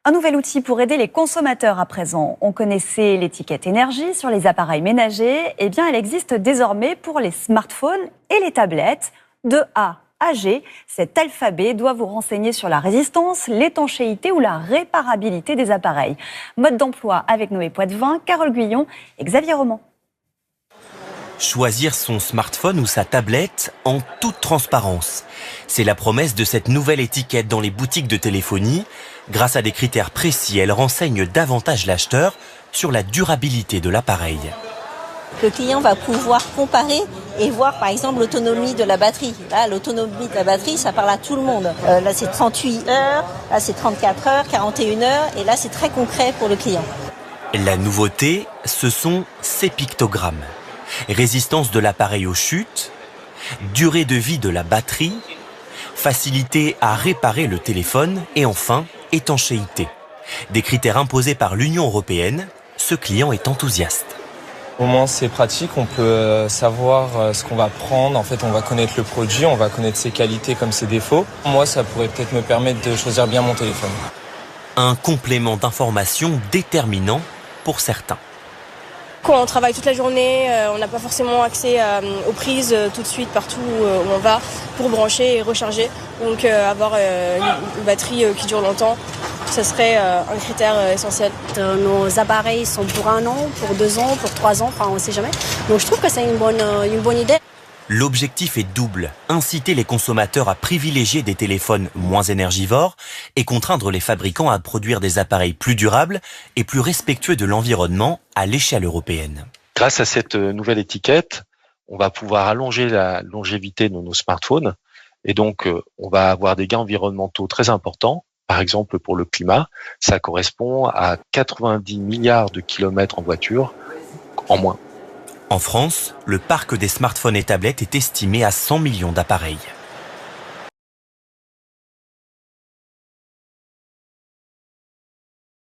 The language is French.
Un nouvel outil pour aider les consommateurs à présent. On connaissait l'étiquette énergie sur les appareils ménagers. Eh bien, elle existe désormais pour les smartphones et les tablettes. De A à G, cet alphabet doit vous renseigner sur la résistance, l'étanchéité ou la réparabilité des appareils. Mode d'emploi avec Noé Poitvin, Carole Guyon et Xavier Roman. Choisir son smartphone ou sa tablette en toute transparence. C'est la promesse de cette nouvelle étiquette dans les boutiques de téléphonie. Grâce à des critères précis, elle renseigne davantage l'acheteur sur la durabilité de l'appareil. Le client va pouvoir comparer et voir par exemple l'autonomie de la batterie. Là, l'autonomie de la batterie, ça parle à tout le monde. Là, c'est 38 heures, là, c'est 34 heures, 41 heures, et là, c'est très concret pour le client. La nouveauté, ce sont ces pictogrammes. Résistance de l'appareil aux chutes, durée de vie de la batterie, facilité à réparer le téléphone et enfin, étanchéité. Des critères imposés par l'Union européenne, ce client est enthousiaste. Au moins c'est pratique, on peut savoir ce qu'on va prendre, en fait on va connaître le produit, on va connaître ses qualités comme ses défauts. Moi ça pourrait peut-être me permettre de choisir bien mon téléphone. Un complément d'information déterminant pour certains. Quand on travaille toute la journée, on n'a pas forcément accès aux prises tout de suite partout où on va pour brancher et recharger. Donc avoir une batterie qui dure longtemps, ça serait un critère essentiel. Nos appareils sont pour 1 an, pour 2 ans, pour 3 ans, enfin on ne sait jamais. Donc je trouve que c'est une bonne idée. L'objectif est double, inciter les consommateurs à privilégier des téléphones moins énergivores et contraindre les fabricants à produire des appareils plus durables et plus respectueux de l'environnement à l'échelle européenne. Grâce à cette nouvelle étiquette, on va pouvoir allonger la longévité de nos smartphones et donc on va avoir des gains environnementaux très importants. Par exemple, pour le climat, ça correspond à 90 milliards de kilomètres en voiture en moins. En France, le parc des smartphones et tablettes est estimé à 100 millions d'appareils.